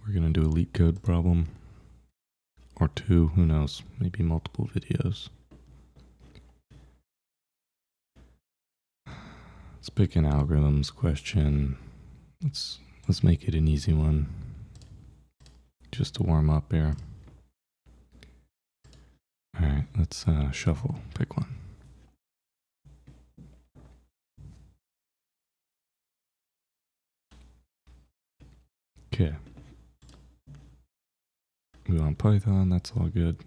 we're going to do a leetcode problem. Or two, who knows, maybe multiple videos. Let's pick an algorithms question. Let's make it an easy one. Just to warm up here. Alright, let's shuffle. Pick one. Okay. We want Python, that's all good.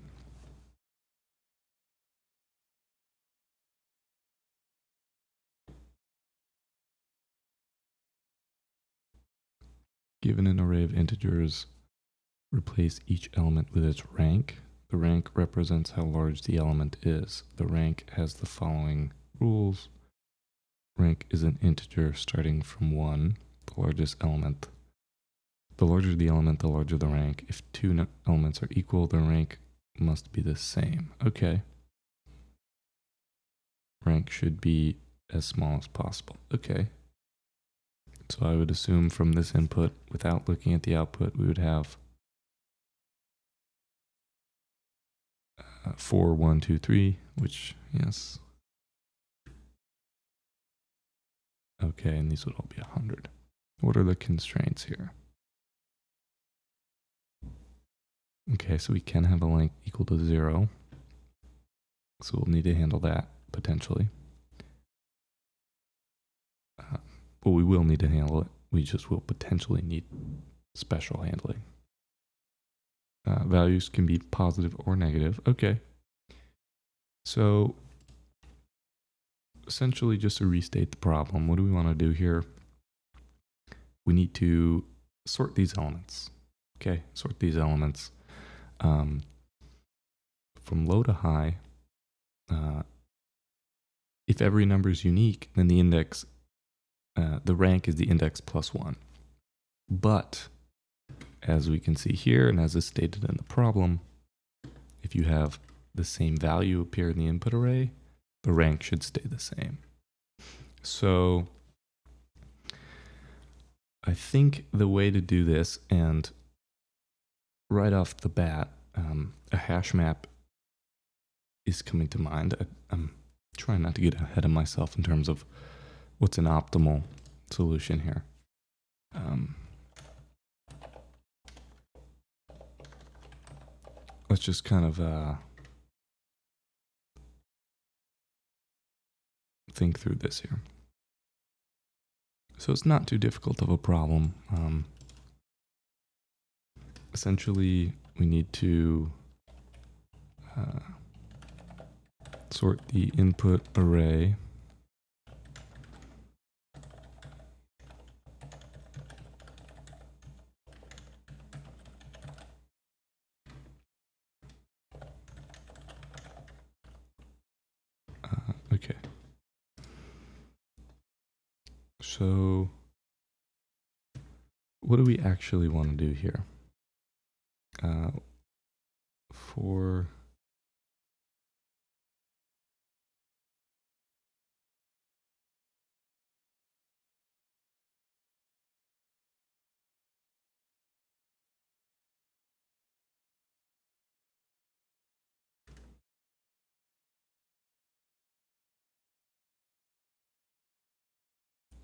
Given an array of integers, replace each element with its rank. The rank represents how large the element is. The rank has the following rules. Rank is an integer starting from 1, the largest element. The larger the element, the larger the rank. If two elements are equal, the rank must be the same. Okay. Rank should be as small as possible. Okay. So I would assume from this input, without looking at the output, we would have 4, 1, 2, 3, which, yes. Okay, and these would all be 100. What are the constraints here? Okay, so we can have a length equal to 0. So we'll need to handle that, potentially. Well, we will need to handle it. We just will potentially need special handling. Values can be positive or negative. Okay. So essentially, just to restate the problem, what do we want to do here? We need to sort these elements. Okay, sort these elements from low to high. If every number is unique, then the index, the rank is the index plus 1. But as we can see here, and as is stated in the problem, if you have the same value appear in the input array, the rank should stay the same. So I think the way to do this, and right off the bat, a hash map is coming to mind. I'm trying not to get ahead of myself in terms of what's an optimal solution here. Let's just kind of think through this here. So it's not too difficult of a problem. Essentially, we need to sort the input array okay. So what do we actually want to do here? For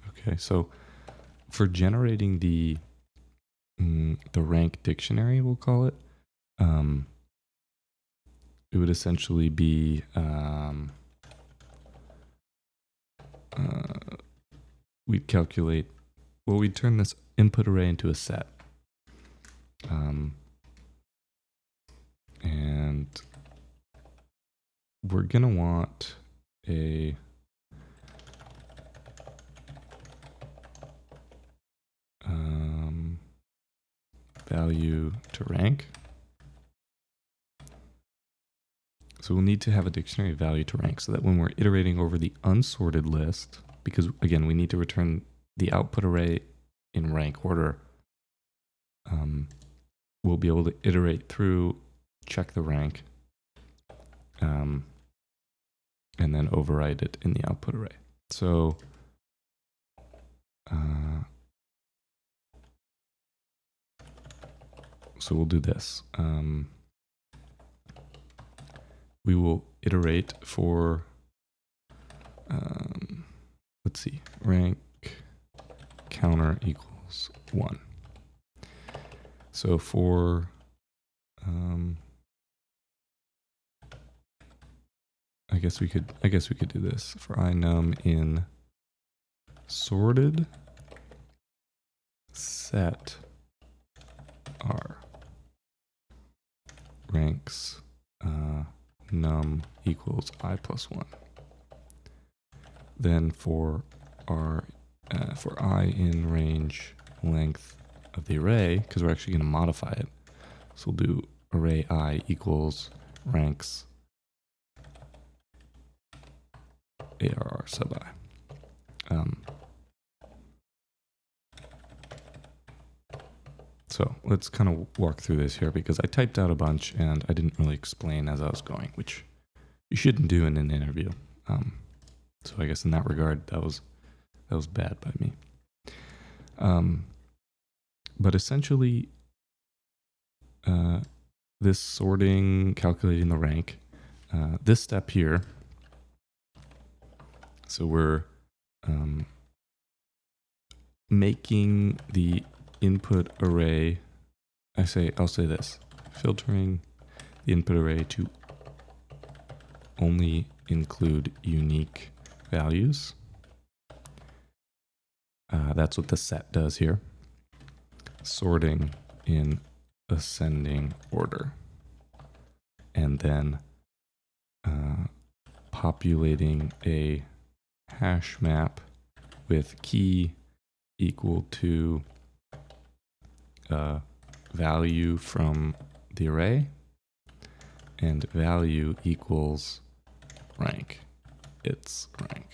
okay, so for generating the rank dictionary, we'll call it, it would essentially be we'd calculate, well, we'd turn this input array into a set. And we're going to want a value to rank. So we'll need to have a dictionary value to rank so that when we're iterating over the unsorted list, because again, we need to return the output array in rank order, we'll be able to iterate through, check the rank, and then override it in the output array. So we'll do this. We will iterate for, let's see, rank counter equals 1. So for, I guess we could do this for inum in sorted set R ranks num equals I plus 1. Then for our for I in range length of the array, because we're actually going to modify it, so we'll do array I equals ranks ARR sub I. So let's kind of walk through this here, because I typed out a bunch and I didn't really explain as I was going, which you shouldn't do in an interview. So I guess in that regard, that was bad by me. But essentially, this sorting, calculating the rank, this step here, so we're making the input array, I'll say this, filtering the input array to only include unique values. That's what the set does here. Sorting in ascending order. And then populating a hash map with key equal to value from the array, and value equals rank. It's rank.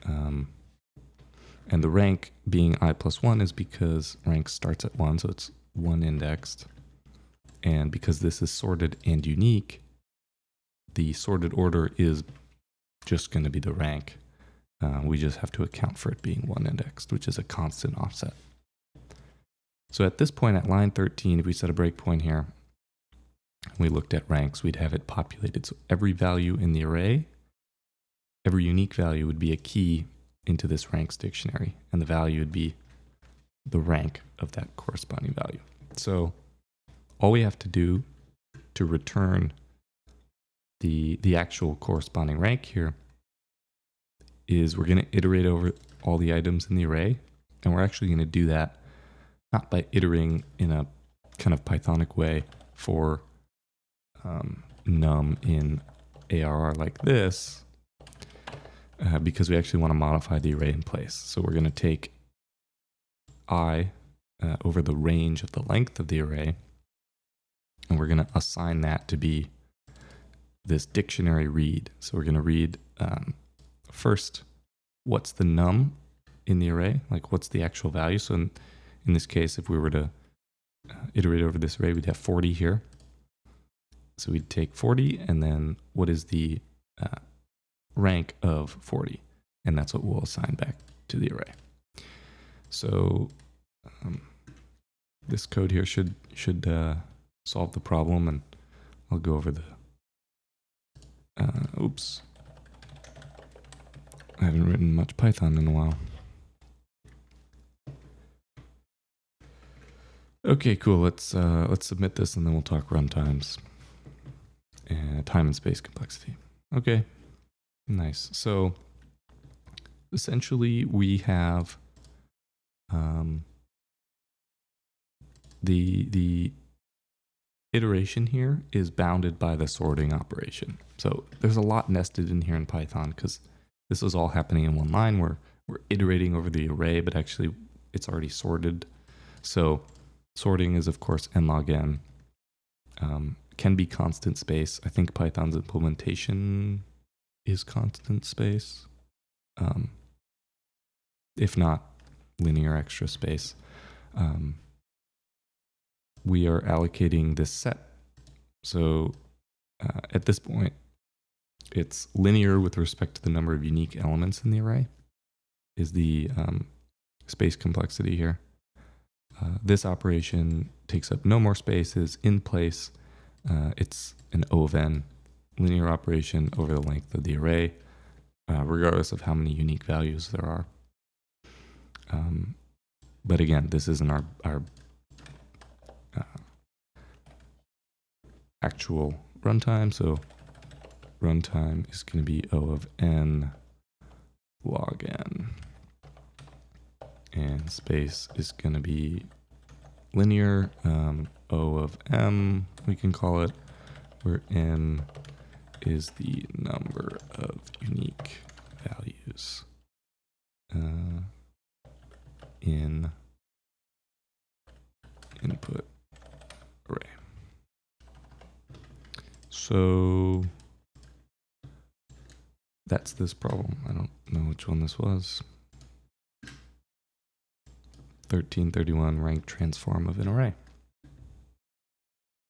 And the rank being I plus 1 is because rank starts at 1, so it's 1 indexed. And because this is sorted and unique, the sorted order is just going to be the rank. We just have to account for it being 1 indexed, which is a constant offset. So at this point at line 13, if we set a breakpoint here, we looked at ranks, we'd have it populated. So every value in the array, every unique value would be a key into this ranks dictionary, and the value would be the rank of that corresponding value. So all we have to do to return the actual corresponding rank here is we're going to iterate over all the items in the array, and we're actually going to do that not by iterating in a kind of Pythonic way for num in ARR like this, because we actually want to modify the array in place. So we're going to take I over the range of the length of the array, and we're going to assign that to be this dictionary read. So we're going to read first, what's the num in the array? Like, what's the actual value? So in this case, if we were to iterate over this array, we'd have 40 here. So we'd take 40, and then what is the rank of 40? And that's what we'll assign back to the array. So this code here should solve the problem, and I'll go over the oops. I haven't written much Python in a while. Okay, cool. Let's submit this, and then we'll talk runtimes and time and space complexity. Okay, nice. So essentially, we have the iteration here is bounded by the sorting operation. So there's a lot nested in here in Python, because this is all happening in one line where we're iterating over the array, but actually it's already sorted. So sorting is, of course, n log n. Can be constant space. I think Python's implementation is constant space. If not, linear extra space. We are allocating this set. So at this point, it's linear with respect to the number of unique elements in the array, is the space complexity here. This operation takes up no more space, is in place. It's an O of n linear operation over the length of the array, regardless of how many unique values there are. But again, this isn't our actual runtime, so runtime is going to be O of n log n. And space is going to be linear, O of m, we can call it, where n is the number of unique values in input array. So that's this problem. I don't know which one this was. 1331 rank transform of an array.